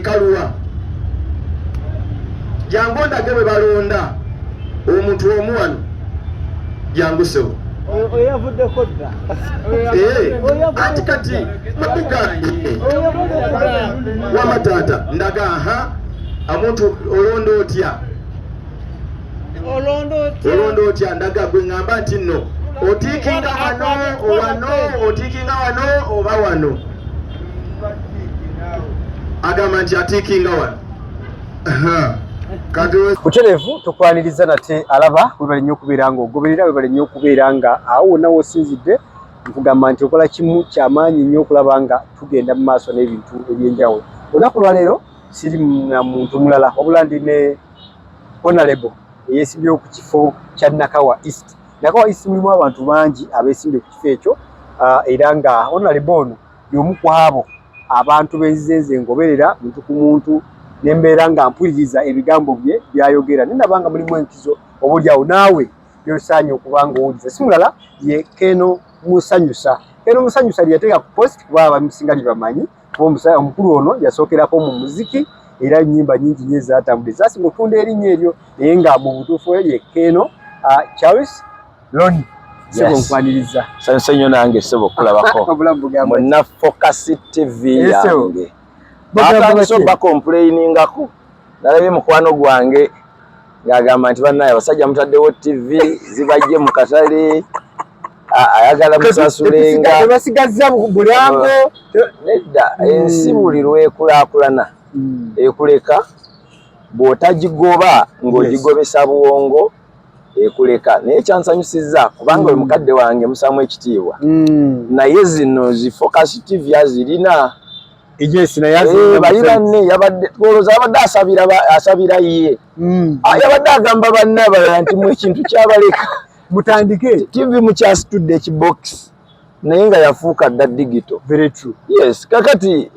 ekaluwa jangu ndage bwe balonda omuntu omu wano jangu sewo oyavuddeko dda ati kati mabuga wamataata ndaga aha omuntu olonda otya ndaga gwe ngamba nti nno otikinga wano otikinga wano oba wano agamba nti atikinga wano butereevu tukwaniriza nate alaba webale nnyo okubeera nga ogoberera webale nnyo okubeera nga awo wonna woosinzidde nkugamba nti okola kimu kyamaanyi nnyo okulaba nga tugenda mu maaso n'ebintu ebyenjawulo. Olunaku lwaleero siri na muntu mulala wabula ndi ne Honorable eyeesimbyewo ku kifo kya Nakawa East. Nakawa East mulimu abantu bangi abeesimbye ku kifo ekyo era nga Honorable ono y'omu ku abo abantu benzizenze ngoberera muntu ku muntu nembeera nga mpuliriza ebigambo bye byayogera nenabanga mulimu enkizo obulyawo naawe byosaanye okubanga owuliza. Si mulala ye Keno Musanyusa. Keno Musanyusa lyeyateeka ku post kuba abamusinga libamanyi kuba omukulu ono yasookerako mu muziki era ennyimba nyingi nnyo ezatambudde zasinga otunda erinnya eryo naye nga mu butuufu ye Keno Charles Loni. Sebo nkwaniriza. Sanyusa nnyo nange sebo okulabako Muna Focus TV yange. Batanso bakomplainingako nalabye mukwano gwange ng'agamba nti bannaye abasajja mutaddewo TV zibajje mu katale ayagala musasulenga basigazza bulango nedda ensi buli lwekulaakulana ekuleka bw'otagigoba ng'ogigobesa buwongo ekuleka naye kyansanyusizza kubanga oyo mukadde wange musaamu ekitiibwa naye zino zi Focus TV azirina Yes, na bali banne yabadde twoloza abadde asabira ye yabadde agamba banne abalala nti mu ekintu kyabaleka mutandike TV mukyasitudde ekibox naye nga yafuuka dda digital. Very true. Yes, kakati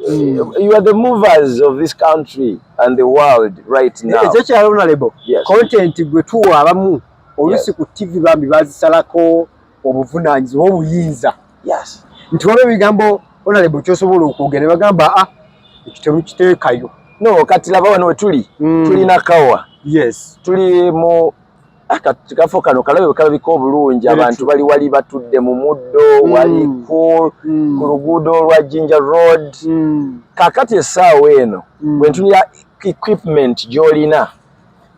you are the movers of this country and the world right now. Ekyo kyalo Honorable. Content gwe tuwa abamu olusi ku TV bambi bazisalako obuvunaanyizibwa obuyinza. Yes. Nti waliwo ebigambo Honorable kyosobola okwogera bagamba ekitemu kiteekayo. No, kati laba wano we tuli tulina Kawa. Yes. Tuli mu akafo kano kalabe kalabika obulungi abantu bali wali batudde mu muddo wali ku luguudo lwa Jinja Road. Kakati essaawa eno bwe ntunira equipment gy'olina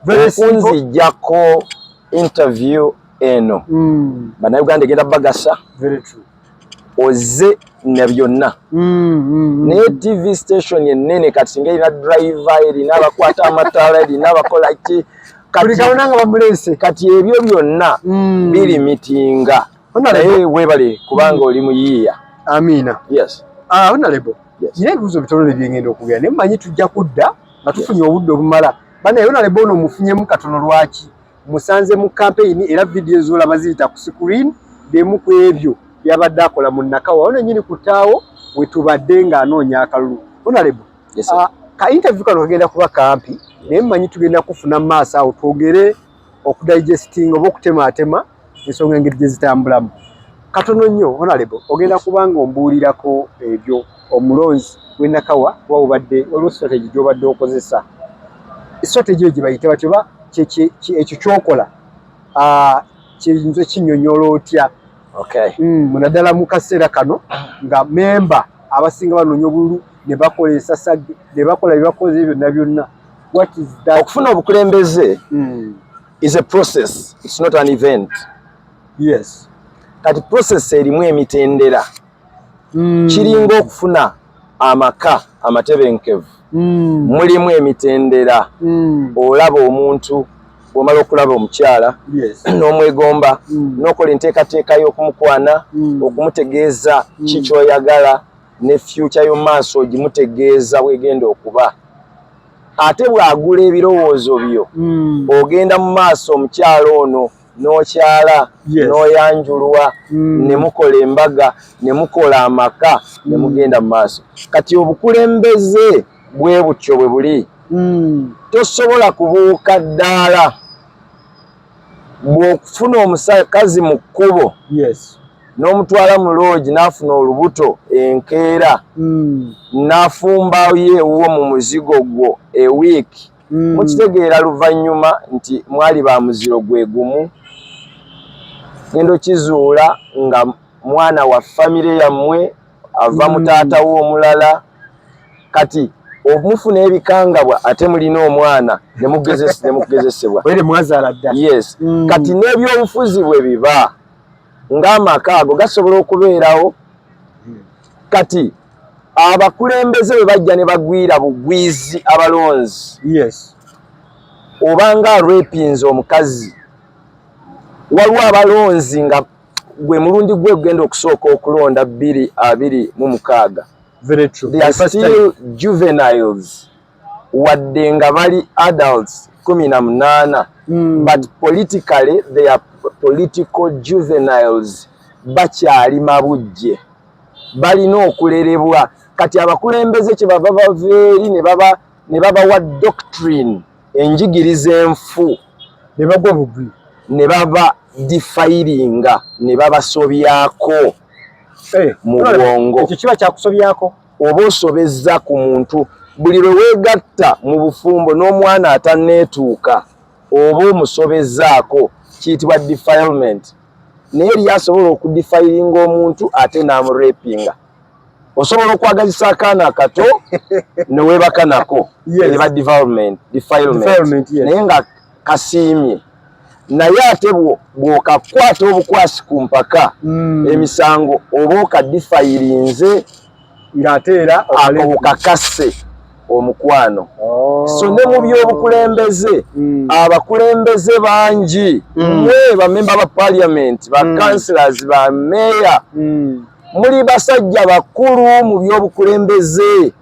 okunzijjako interview eno bannayuganda egenda bagasa. Very true. Oze na byonna naye TV station yenene kati singa erina driver erina abakwata amataala erina abakola ki kati ebyo byonna biri mitinga naye webale kubanga oli muyiiya. Amina. Yes. Honorable. Nina ebibuuzo bitono byengenda okugera naye mmanyi tujja kudda nga tufunye obudde obumala banaye Honorable ono mufunyemu katono lwaki musanze mu campaign era video z'olaba ziyita ku screen demu ku ebyo yabadde akola mu Nakawa ono nyini kutaawo wetubadde ng'anoonya akalulu. Honorable, ka interview kano kagenda kuba kampi naye mmanyi tugenda kufuna maaso awo twogere okudigesting oba okutemaatema ensonga engeri gye zitambulamu katono nnyo. Honorable, ogenda kuba ng'ombuulirako ebyo omulonzi w'e Nakawa kuba obadde waliwo strategy gy'obadde okozesa. Strategy eyo gye bayita batyo ba ekyo ky'okola kiyinza kinnyonnyola otya? Okay. Munaddala mu kaseera kano nga memba abasinga banoonya obululu ne bakolesa ne bakola ebibakoze byonna byonna. What is that? Okufuna obukulembeze is a process. It's not an event. Yes. Kati process erimu emitendera. Kiringa okufuna amaka amatebenkevu. Mulimu emitendera. Olaba omuntu bw'omala okulaba omukyala n'omwegomba n'okola enteekateeka y'okumukwana okumutegeeza ki ky'oyagala ne future y'omaaso ogimutegeeza bw'egenda okuba. Ate bw'agula ebirowoozo byo ogenda mu maaso omukyala ono n'okyala n'oyanjulwa ne mukola embaga ne mukola amaka ne mugenda mu maaso. Kati obukulembeze bwe butyo bwe buli. Tosobola kubuuka ddaala bw'okufuna omusakazi mu kkubo n'omutwala mu loogi n'afuna olubuto enkeera n'afumba yeewuwo mu muzigo gwo ewiiki mukitegeera luvannyuma nti mwali ba muziro gwe gumu genda okizuula nga mwana wa famire yammwe ava mu taata wo omulala kati omufuna ebikangabwa ate mulina omwana nemugezesebwa yes kati n'ebyobufuzi bwe biba ng'amaka ago gasobola okubeerawo kati abakulembeze bwe bajja ne bagwira bugwizi abalonzi obanga arepinze omukazi waliwo abalonzi nga gwe mulundi gwe gugenda okusooka okulonda 2026 they are still juveniles wadde nga bali adults 18 but politically they are political juveniles bakyali mabujje balina okulerebwa kati abakulembeze kye bava baveeri ne babawa doctrine enjigiriza enfu ne baba defilinga ne babasobyako mu bwongo ekyo kiba kyakusobyako oba osobezza ku muntu buli lwe weegatta mu bufumbo n'omwana atanneetuuka oba omusobezzaako kiyitibwa defilement naye eri asobola okudefilinga omuntu ate n'amurepinga osobola okwagazisa akaana akato ne weebaka nako eba defilement naye nga kasiimye naye ate bw'okakwata obukwasi ku mpaka emisango oba okadifayirinze ng'ate era okakase omukwano so ne mu by'obukulembeze abakulembeze bangi mwe bamemba ba parliament ba councillors ba meya muli basajja bakulu mu by'obukulembeze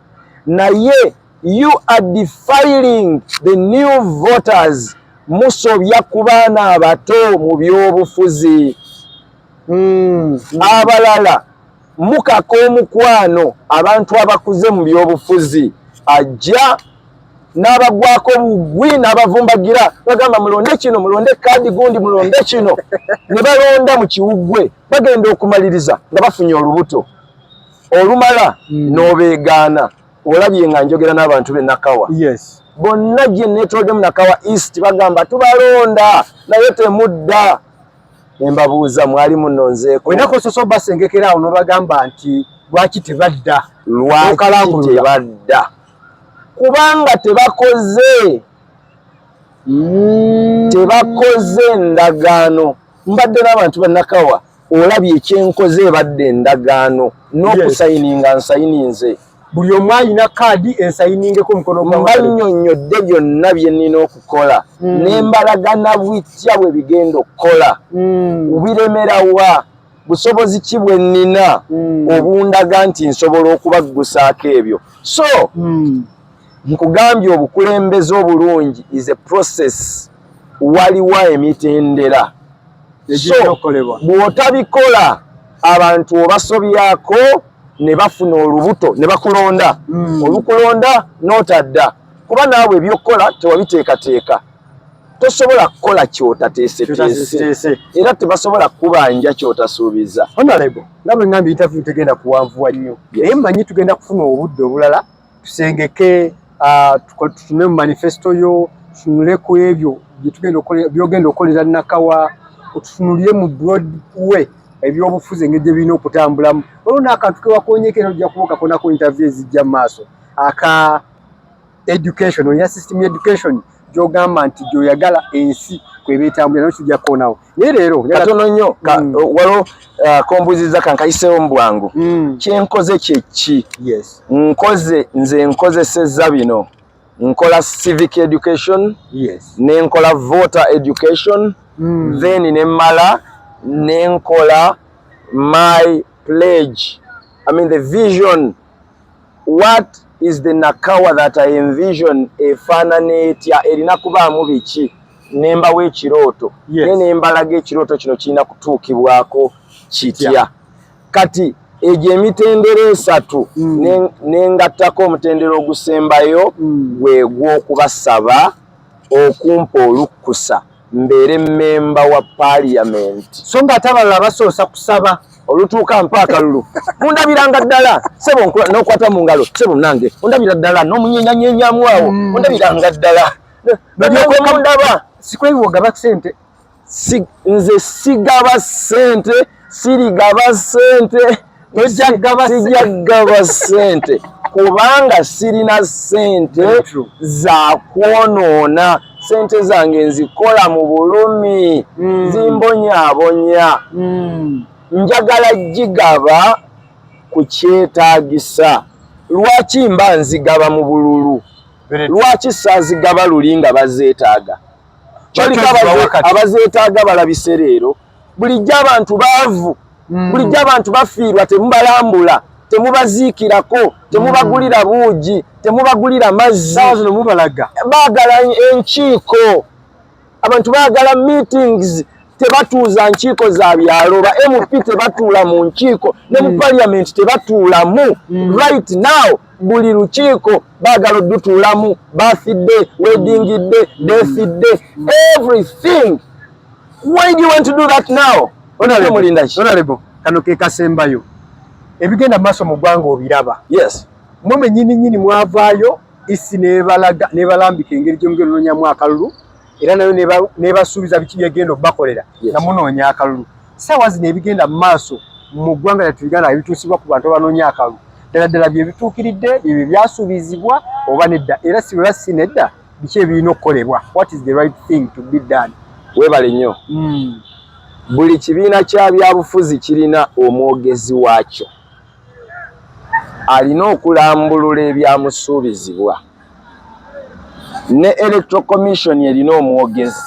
naye you are defiling the new voters musobya ku baana abato mu by'obufuzi abalala mukaka omukwano abantu abakuze mu by'obufuzi ajja n'abagwako bugwi n'abavumbagira bagamba mulonde kino mulonde kaadi gundi mulonde kino ne balonda mu kiwuggwe bagenda okumaliriza nga bafunye olubuto olumala n'obeegaana olabye nga njogera n'abantu b'e Nakawa bonna gye neetolodde mu Nakawa East bagamba tubalonda naye temudda ne mbabuuza mwali munnonzeeko olinako soso basengekera awo n'obagamba nti lwaki tebadda kubanga tebakoze endagaano mbadde n'abantu ba Nakawa olabye ekyenkoze ebadde endagaano n'okusayininga nsayininze buli omu alina kaadi ensayiningeko omukono mbannyonnyodde byonna bye nnina okukola n'embalagana bwitya bwe bigenda okukola biremerawa busobozi ki bwe nnina obundaga nti nsobola okubaggusaako ebyo so nkugambye obukulembeze obulungi is a process waliwo emitendera so bw'otabikola abantu obasobyako ne bafuna olubuto ne bakulonda olukulonda n'otadda kuba naawe ebyokukola tewabiteekateeka tosobola kukola kyotateeseteese era tebasobola kubanja kyotasuubiza honorable nabwe ngambye interview tegenda kuwanvuwa nnyo naye mmanyi tugenda kufuna obudde obulala tusengeke tutune mu manifesto yo tutunule ku ebyo byogenda okukolera Nakawa otutunulire mu Broadway ebyobufuzi engeri gye birina okutambulamu olwo n'akantu ke wakonyekera ojja kubuuka konako interview ezijja mu maaso aka education olina system education gy'ogamba nti gy'oyagala ensi kweba etambulira nayo kijja kukonawo naye leero katono nnyo waliwo kombuziza kankayiseewo mu bwangu kyenkoze kyeki nze nkozesezza bino nkola civic education nenkola voter education then nemmala nenkola my pledge the vision what is the Nakawa that I envision efaanana etya erina kubaamu biki nembawo ekirooto nembalaga ekirooto kino kirina kutuukibwako kitya kati egyo emitendera esatu nengattako omutendera ogusembayo gwegw'okubasaba okumpa olukkusa mbeere mmemba wa parliament so nga ate abalala basoosa kusaba olutuuka mpaka lulu mundabiranga ddala sebo n'okwata mu ngalo sebo nange ondabira ddala n'omunyenyanyenyamu awo ondabiranga ddala mundaba sikwewoga sente nze sigaba sente sirigaba sente sijagaba sente kubanga sirina sente za kwonoona sente zange nzikola mu bulumi zimbonyaabonya njagala gigaba ku kyetaagisa lwaki mba nzigaba mu bululu lwaki saazigaba luli nga bazeetaaga kyolika abazeetaaga balabise leero bulijjo abantu baavu bulijjo abantu bafiirwa temubalambula temubaziikirako temubagulira buugi temubagulira mazzi baagala enkiiko abantu baagala meetings tebatuuza nkiiko za byalo ba MP tebatuula mu nkiiko ne mu parliament tebatuulamu right now buli lukiiko baagala odutuulamu birthday wedding day death day everything. Why do you want to do that now? Honorable kano ke kasembayo ebigenda maaso mu ggwanga obiraba. Yes. Mwe nyini mwavaayo isi nebalambika engeri gy'omugendo noonyamu akalulu era nayo nebasuubiza biki byegenda okubakolera nga munoonya akalulu. Ssaawa zino ebigenda mu maaso mu ggwanga lyattu Uganda ebituusibwa ku bantu abanoonya akalulu ddala bye bituukiridde bye byasuubizibwa oba nedda era si nedda biki ebirina okukolebwa. What is the right thing to be done? Weebale nnyo. Buli kibiina kya byabufuzi kirina omwogezi waakyo alina okulambulula ebyamusuubizibwa ne Electoral Commission erina omwogezi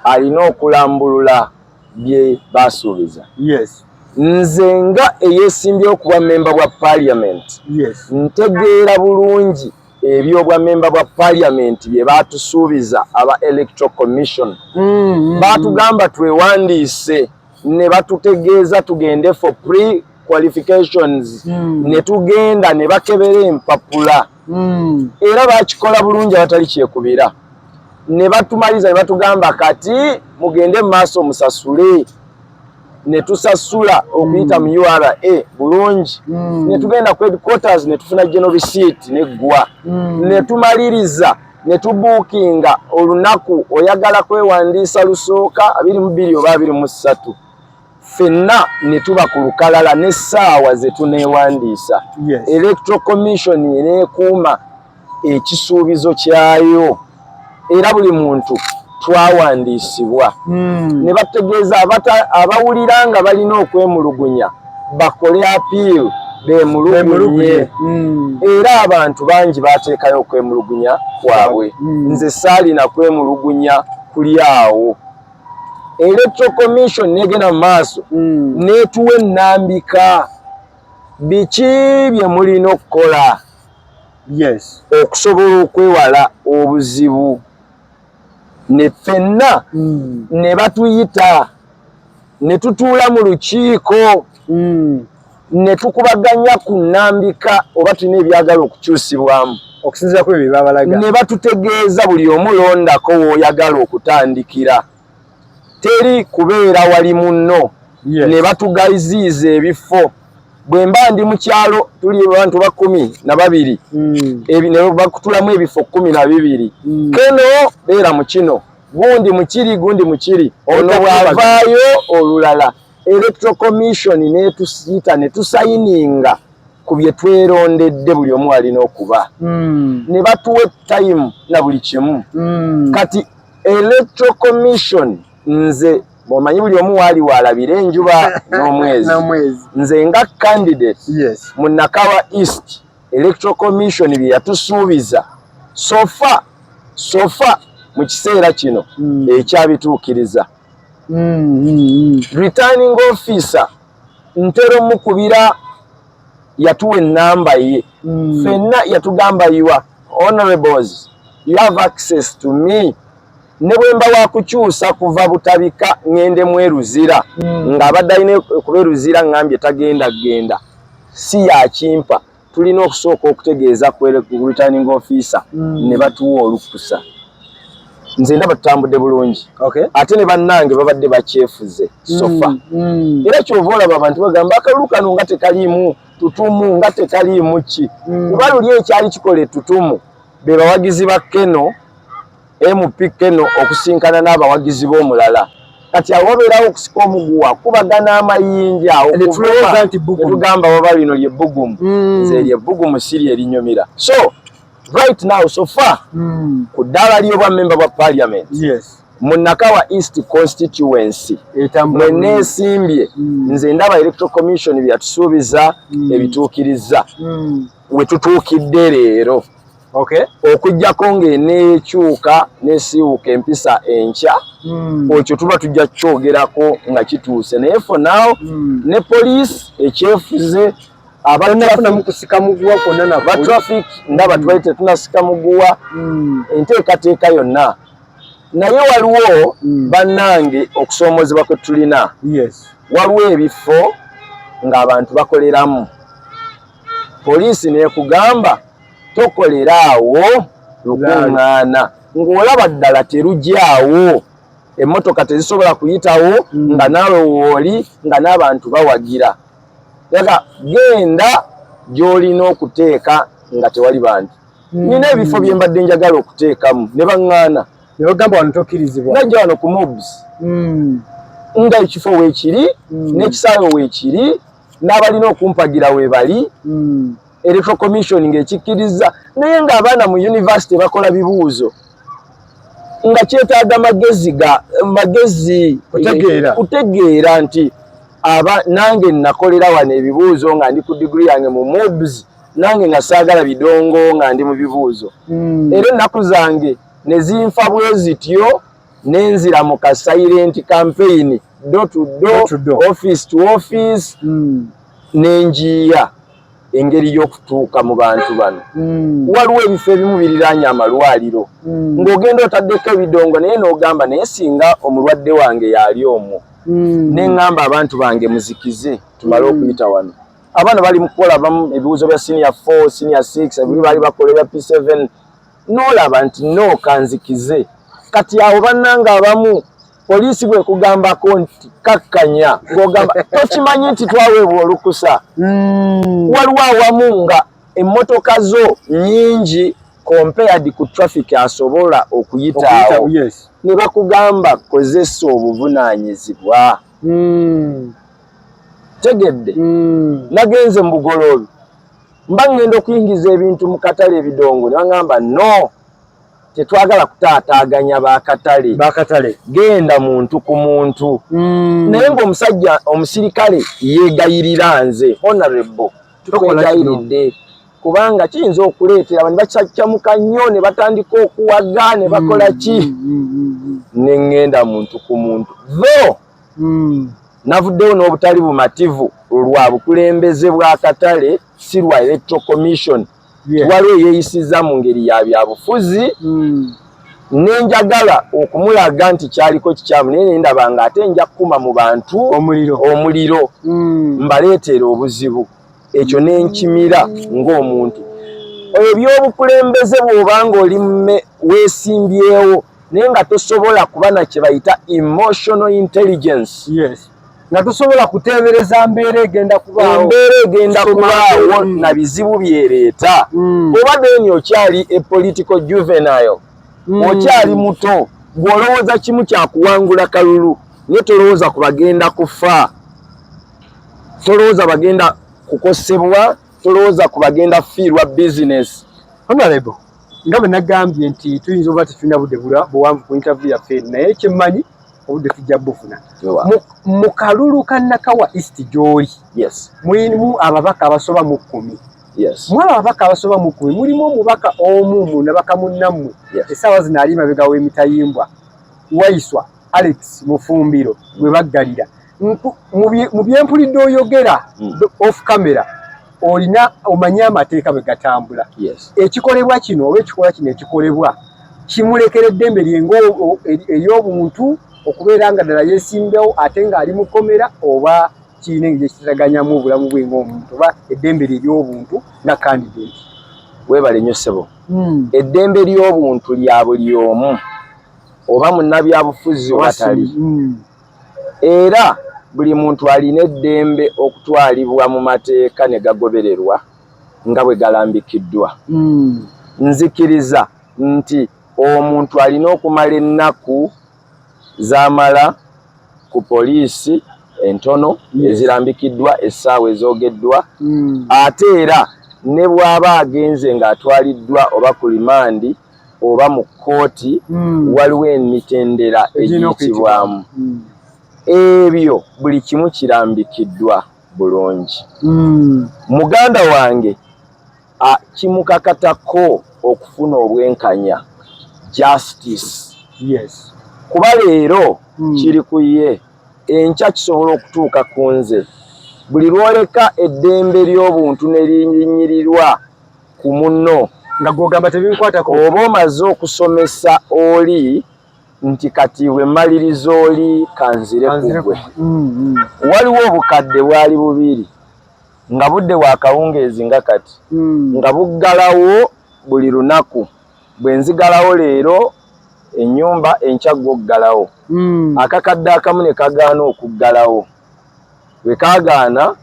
alina okulambulula bye basuubiza. Yes. Nze nga eyeesimbye okuba memba bwa parliament. Yes. Ntegeera bulungi ebyobwa memba bwa parliament bye batusuubiza aba Electoral Commission. Batugamba twewandiise ne batutegeeza tugende for pre-qualifications ne tugenda ne bakebera empapula era bakikola bulungi abatali kyekubira ne batumaliza ne batugamba kati mugende mu maaso musasule ne tusasula okuyita mu URA bulungi ne tugenda ku headquarters ne tufuna general receipt neggwa ne tumaliriza ne tubuukinga olunaku oyagala kwewandiisa lusooka 22 oba 23 fenna ne tuba ku lukalala n'essaawa ze tuneewandiisa. Yes. Electoral Commission eneekuuma ekisuubizo kyayo era buli muntu twawandiisibwa ne bategeeza abawulira nga balina okwemulugunya bakole appeal beemulugunye era abantu bangi bateekayo okwemulugunya kwabwe. Nze saalina kwemulugunya kuli awo. Electoral Commission negenda mu maaso neetuwa ennambika biki bye mulina okukola. Yes. Okusobola okwewala obuzibu ne ffenna ne batuyita ne tutuula mu lukiiko ne tukubaganya ku nnambika oba tulina ebyagala okukyusibwamu okusinziira ku ebyo babalaga ne batutegeeza buli omulondako w'oyagala okutandikira teri kubeera wali munno. Yes. Ne batugaziiza ebifo bwe mba ndi mu kyalo tuli abantu 12 ne bakutulamu ebifo 12 keno beera mu kino gundi mu kiri ono bwavaayo olulala. Electoral Commission netusiyita ne tusayininga ku bye twerondedde buli omu alina okuba ne batuwa time na buli kimu. Kati Electoral Commission nze bomanyi buli omu waali walabira enjuba n'omwezi. Nze nga candidate. Yes. Mu Nakawa East Electoral Commission bye yatusuubiza sofa mu kiseera kino ekyabituukiriza. Returning officer ntero mukubira yatuwa ennamba ye fenna yatugamba yiwa honorables you have access to me ne bwe mba wakukyusa kuva butabika ngende mweruzira nga abadde alina kuberuzira ngambye tagenda genda si yakimpa tulina okusooka okutegeeza ku returning officer ne batuwa olukusa nze ndaba tutambudde bulungi. Okay. Ate ne bannange babadde bakyefuze sofa. Era kyova olaba abantu bagamba akalulu kano nga tekaliimu tutumu nga tekaliimu ki. Kuba luli ekyali kikola ettutumu be bawagizi ba Keno MP Keno okusinkana n'abawagizi b'omulala. Kati awo wabeerawo okusika omuguwa kubagana amayinja okugamba waba lino lyebbugumu nze lyebbugumu siri erinyumira. So right now so far ku ddaala ly'obwa member bwa parliament mu Nakawa East constituency mwe neesimbye nze ndaba electoral commission byatusuubiza ebituukiriza we tutuukidde leero. Okay. Okujjako ng'eneekyuka n'esiiwuka empisa enkya okyo tuba tujja kyogerako nga kituuse naye for now ne police ekyefuze aba traffic ndaba twali tetunasika muguwa enteekateeka yonna naye waliwo bannange okusoomozebwa kwe tulina waliwo ebifo ng'abantu bakoleramu poliisi neekugamba tokoleraawo lukuŋŋaana ng'olaba ddala terujyawo emmotoka tezisobola kuyitawo nga naawe wooli nga n'abantu bawagira. Yaga genda gy'olina okuteeka nga tewali bantu. Nina ebifo bye mbadde njagala okuteekamu ne baŋŋaana ne bagamba wano tokkirizibwa. Najja wano ku mobs nga ekifo weekiri n'ekisaawe weekiri n'abalina okumpagira we bali electoral commission ng'ekikkiriza naye ng'abaana mu university bakola bibuuzo nga kyetaaga magezi kutegeera nti nange nakolera wano ebibuuzo nga ndi ku degree yange mu mobs nange nga saagala bidongo nga ndi mu bibuuzo era ennaku zange ne zinfa bwe zityo nenzira mu ka silent campaign door to door office to office nenjiya engeri y'okutuuka mu bantu bano. Waliwo ebifo ebimu biriraanye amalwaliro ng'ogenda otaddeko ebidongo naye n'ogamba naye singa omulwadde wange yali omwo neŋŋamba abantu bange muzikize tumale okuyita wano. Abaana bali mu kukola abamu ebibuuzo bya senior 4 senior 6 ebiri bali bakolera P7 n'olaba nti no kanzikize. Kati awo bannanga abamu poliisi bwe kugambako nti kakkanya ng'ogamba tokimanyi nti twaweebwa olukusa. Waliwo awamu nga emmotoka zo nnyingi compared ku traffic asobola okuyitaawo ne bakugamba kozesa obuvunaanyizibwa. Tegedde nagenze mu Bugoloobi mba ngenda okuyingiza ebintu mu katale ebidongo ne baŋŋamba no tetwagala kutaataaganya bakatale genda muntu ku muntu. Naye ng'omusajja omusirikale yeegayirira nze honorable tukwegayiridde kubanga kiyinza okuleetera bani bakyamuka nnyo ne batandika okuwaga ne bakola ki ne ŋŋenda muntu ku muntu tho navuddewo n'obutali bumativu lwa bukulembeze bwa katale si lwa electoral commission. Waliwo eyeeyisiza mu ngeri ya byabufuzi nenjagala okumulaga nti kyaliko kikyamu naye ndaba nga ate nja kukuma mu bantu omuliro mbaleetera obuzibu ekyo nenkimira ng'omuntu. Ebyobukulembeze bw'obanga oli weesimbyewo naye nga tosobola kuba na kye bayita emotional intelligence nga tosobola kuteebereza mbeera egenda kubaawo na bizibu byereeta. Obadde ni okyali political juvenile okyali muto gw'olowooza kimu kyakuwangula kalulu naye tolowooza ku bagenda kufa, tolowooza bagenda kukosebwa, tolowooza ku bagenda fiirwa business. Honorable nga bwe nagambye nti tuyinza oba tetulina budde buwanvu ku interview yaffe naye kyemmanyi obudde tujja bufuna mu kalulu ka Nakawa East gy'oli mulimu ababaka abasoba mu 10. Mu ababaka abasoba mu 10 mulimu omubaka omu munabaka munnammwe essaawa zino ali mabega w'emitayimbwa Waiswa Alex Mufumbiro bwe baggalira mu byempulidde oyogera off camera olina omanye amateeka bwe gatambula. Ekikolebwa kino oba ekikolwa kino ekikolebwa kimulekera eddembe lyengo ery'obuntu okubeera nga ddala yeesimbyewo ate ng'ali mu kkomera oba kirina engeri ekitagaganyamu obulamu bwe ng'omuntu oba eddembe lye ery'obuntu nga candidate. Weebale nnyo ssebo. Eddembe ly'obuntu lya buli omu oba munnabyabufuzi obatali. Era buli muntu alina eddembe okutwalibwa mu mateeka ne gagobererwa nga bwe galambikiddwa. Nzikiriza nti omuntu alina okumala ennaku z'amala ku poliisi entono ezirambikiddwa essaawa ezoogeddwa, ate era ne bw'aba agenze ng'atwaliddwa oba ku limandi oba mu kkooti waliwo emitendera egiyitibwamu. Ebyo buli kimu kirambikiddwa bulungi. Muganda wange kimukakatako okufuna obwenkanya, justice. Yes. Kuba leero kiri ku ye, enkya kisobola okutuuka ku nze. Buli lwoleka eddembe ly'obuntu ne linnyirirwa ku munno nga gwogamba tebinkwatako, oba omaze okusomesa oli nti kati bwe mmaliriza oli kanzire ku gwe. Waliwo obukadde bwali bubiri nga budde bwa kawungeezi nga kati nga buggalawo buli lunaku. Bwe nzigalawo leero ennyumba enkya gwoggalawo. Akakadde akamu ne kagaana okuggalawo. Bwe kaagaana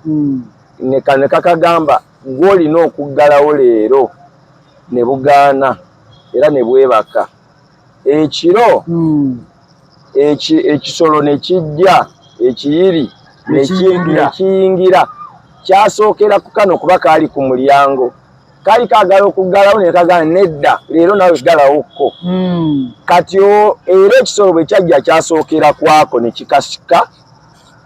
ne kakagamba gw'olina okuggalawo leero, ne bugaana era ne bwebaka. Ekiro ekisolo ne kijja, ekiyiri ne kiyingira. Kyasookera ku kano kuba kaali ku mulyango. Kaali kaagala okuggalawo ne kagaana nedda, leero nawe galawokko. Kati era ekisolo bwe kyajja kyasookera kwako ne kikasika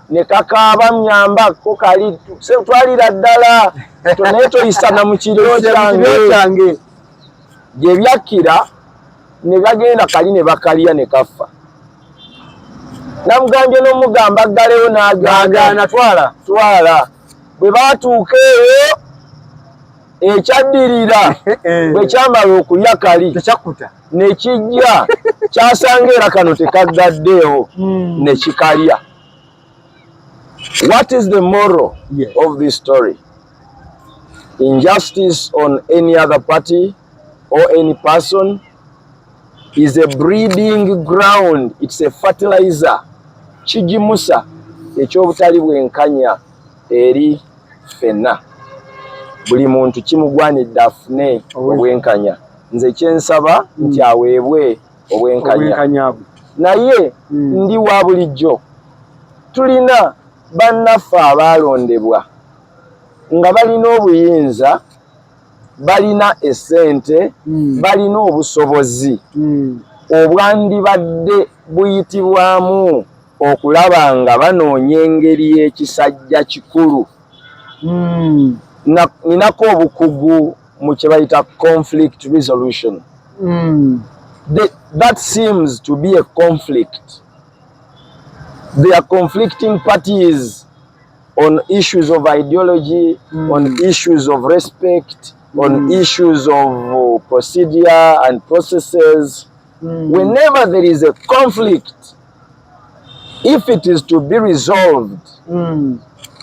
ne kakaaba mnyambako kali twalira ddala naye toyisana mu kiro kyange. Gye byakkira ne bagenda kali ne bakalya ne kafa. Namugambye n'omugamba aggalewo n'agaana twala. Bwe baatuuka eyo ekyaddirira bwe kyamala okulya kali ne kijja kyasanga era kano tekaggaddeewo ne kikalya. What is the moral of this story? Injustice on any other party or any person is a breeding ground. It's a fertilizer. Kigimusa eky'obutali bwenkanya eri ffenna. Buli muntu kimugwanidde afune obwenkanya. Nze kyensaba nti aweebwe obwenkanya. Naye ndi wa bulijjo. Tulina bannaffe abaalondebwa nga balina obuyinza, balina essente, balina obusobozi obwandibadde buyitibwamu okulaba nga banoonya engeri y'ekisajja kikulu. Ninako obukugu mu kye bayita conflict resolution. That seems to be a conflict. There are conflicting parties on issues of ideology, on issues of respect, on issues of procedure and processes. Whenever there is a conflict, if it is to be resolved,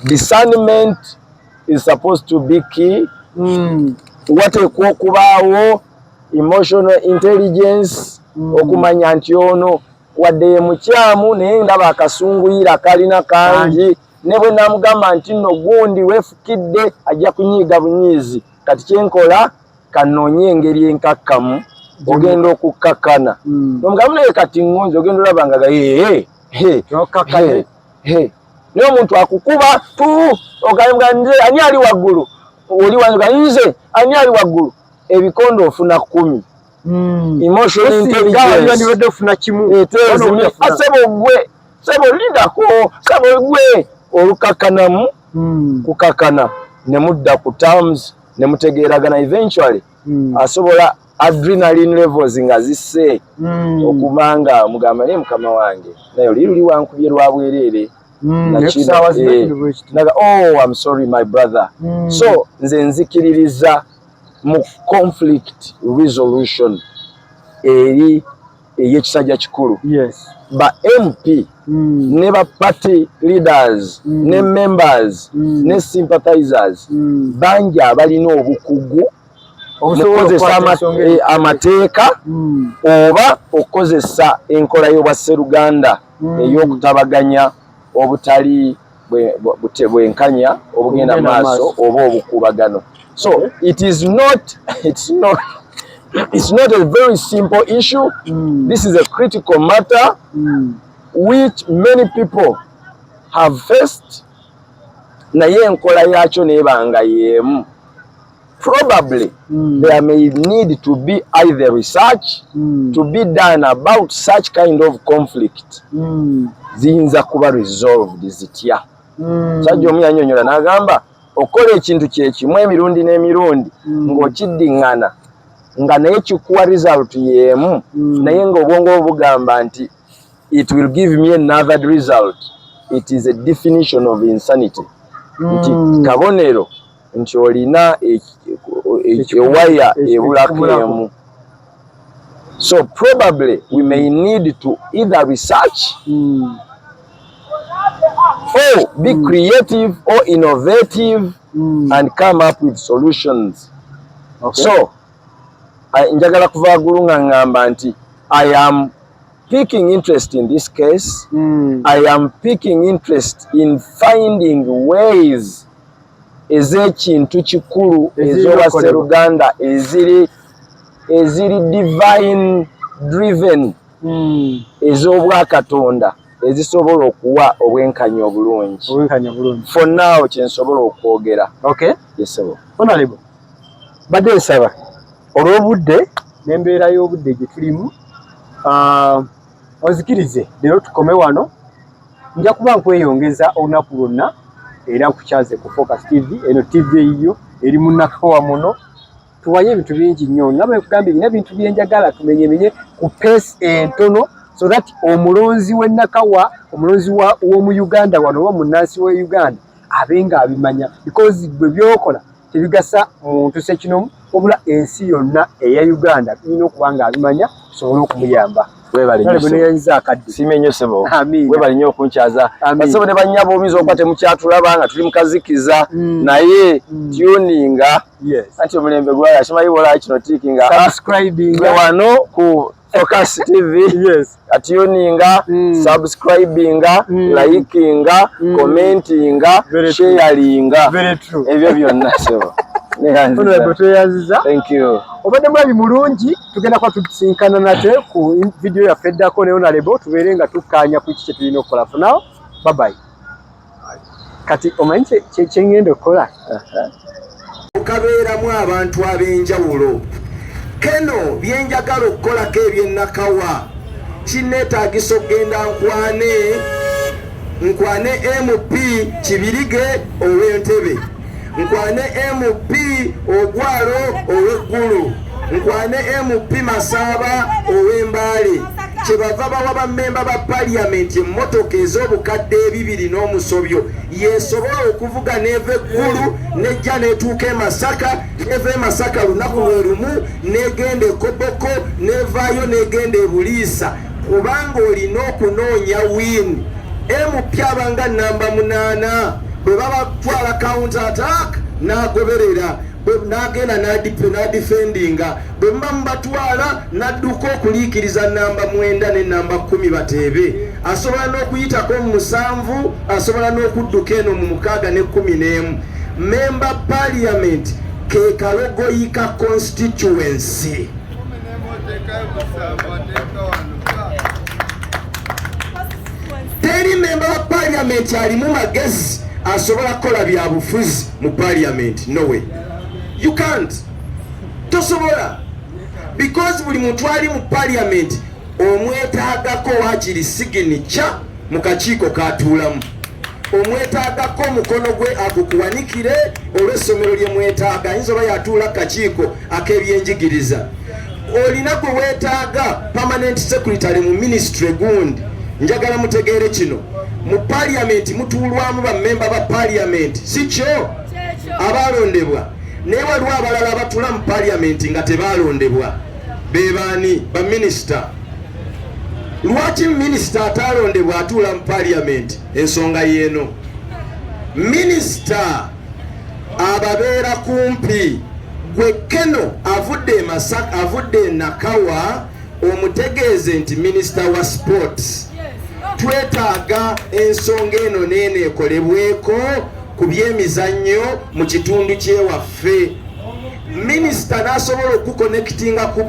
discernment is supposed to be key. Wateekwa okubaawo emotional intelligence, okumanya nti ono wadde mukyamu naye ndaba akasunguyira kalina kangi, ne bwe namugamba nti nno gundi weefukidde ajja kunyiiga bunyiizi, kati kyenkola kanoonye engeri enkakkamu ogenda okukakkana. Nomugamba naye kati ngonzi ogenda olaba nga naye omuntu akukuba ogamba nze ani ali waggulu, oli wange nze ani ali waggulu, ebikondo ofuna 10. Emotional intelligence ofuna kimu. Sebo lindako, sebo gwe olukakanamu kukakana ne mudda ku terms ne mutegeeragana, eventually asobola adrenaline levels nga zisse okumanga mugamba naye mukama wange naye oli wankubye lwa bwereere. Oh, I'm sorry my brother. So nze nzikiririza mu conflict resolution eri ey'ekisajja kikulu. Ba MP ne ba party leaders ne members ne sympathizers bangi abalina obukugu okozesa amateeka oba okozesa enkola y'obwa Sseruganda ey'okutabaganya obutali bwenkanya obugenda maaso oba obukubagano. So it's not a very simple issue. This is a critical matter which many people have faced. Naye enkola yakyo nebanga yemu. Probably there may need to be either research to be done about such kind of conflict. Ziyinza kuba resolved zitya. Sajja omu yannyonnyola n'agamba okola ekintu kye kimu emirundi n'emirundi ng'okiddingana nga naye kikuwa result yemu naye ng'obwongo bugamba nti it will give me another result. It is a definition of insanity. Nti kabonero nti olina ewaya ebulako emu. So probably we may need to either research or be creative or innovative and come up with solutions. Okay. So njagala kuva gulu nga ngamba nti I am picking interest in this case. I am picking interest in finding ways ez'ekintu kikulu ez'obwa Sseruganda eziri divine driven ez'obwa Katonda ezisobola okuwa obwenkanya obulungi. For now kyensobola okwogera. Okay. Yes sir. Honorable badde nsaba olw'obudde n'embeera y'obudde gye tulimu ozikirize leero tukome wano. Nja kuba nkweyongeza olunaku lwonna era nkukyaze ku Focus TV. Eno TV eyiyo eri mu Nakawa muno tuwaye ebintu bingi nnyo nga bwe kugambye nina ebintu byenjagala tumenyemenye ku pace entono so that omulonzi w'e Nakawa omulonzi w'omu Uganda wano oba munnansi w'e Uganda abenga abimanya because bwe byokola tebigasa muntu sekinomu wabula ensi yonna eya Uganda tulina okuba nga abimanya tusobole okumuyamba. Simenyo sebo webali nnyo okunkyaza basebo ne bannyabo omiza okuba temukyatulaba nga tuli mukazikiza naye tuninga anti omulembe gwaya simayibola kino tikinga subscribing wano ku Focus TV atuninga subscribinga likinga commentinga sharinga ebyo byonna sebo. Thank you. Obadde mwali mulungi tugenda kwa tusinkana nate ku video ya feddako ne Honorable tubeere nga tukkaanya ku kiki tulina okukola. For now, bye bye. Kati omanyi kye ngenda okukola okabeeramu abantu ab'enjawulo. Keno byenjagala okukolako eby'e Nakawa kinneetaagisa okugenda nkwane MP Kibirige ow'Entebe, nkwane MP Ogwalo ow'Eggulu, nkwane MP Masaaba ow'Embaale. Kyebava bawa bammemba ba paliamenti emmotoka ez'obukadde 2 n'omusobyo yesobola okuvuga n'eva Eggulu nejja n'etuuka e Masaka, eva e Masaka lunaku lwe lumu n'egenda e Koboko n'evaayo n'egenda e Buliisa kubanga olina okunoonya win. MP abanga namba 8 bwe babatwala counter attack n'agoberera n'agenda n'adifendinga bwe muba mubatwala n'adduka okuliikiriza namba 9 ne namba 10 bateebe. Asobola n'okuyitako mu 7, asobola n'okudduka eno mu 6 ne 11. Member Parliament ke Kalogoyika constituency. Teri member wa Parliament alimu magezi asobola kukola bya bufuzi mu Parliament. No way. You can't. Tosobola. Because buli muntu ali mu Parliament omwetaagako wakiri signature mu kakiiko katuulamu. Omwetaagako mukono gwe agukuwanikire olw'essomero lye mwetaaga. Ayinza oba yatuula kakiiko ak'ebyenjigiriza. Olina gwe weetaaga permanent secretary mu ministry gundi. Njagala mutegeere kino. Mu Parliament mutuulwamu bammemba ba Parliament. Si kyo abalondebwa. Naye waliwo abalala abatula mu Parliament nga tebalondebwa. Bebaani ba minister. Lwaki minister atalondebwa atuula mu Parliament? Ensonga y'eno. Minister ababeera kumpi gwe Keno avudde Masaka avudde Nakawa omutegeeze nti Minister wa Sports twetaaga ensonga eno nene ekolebweko ku byemizannyo mu kitundu kyewaffe. Minister nasobola okuconnectinga ku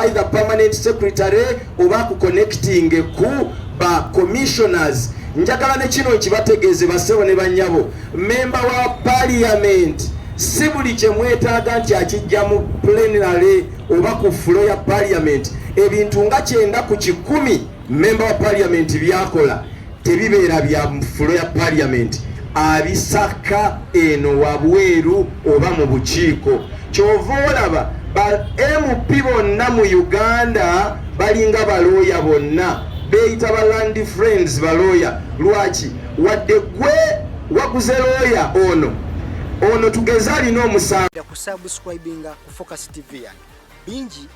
either permanent secretary oba kuconnecting ku ba commissioners. Njagala ne kino kibategeeze basebo ne banyabo member wa parliament si buli kye mwetaaga nti akijja mu plenary oba ku floor ya parliament. Ebintu nga 9 ku 10 member wa parliament byakola tebibeera bya floor ya parliament, abisaka eno wabweru oba mu bukiiko. Kyova olaba ba MP bonna mu Uganda balinga balooya bonna beyita ba land friends balooya. Lwaki? Wadde gwe waguze looya ono tugeza alina omusango. Kusubscribinga ku Focus TV yange bingi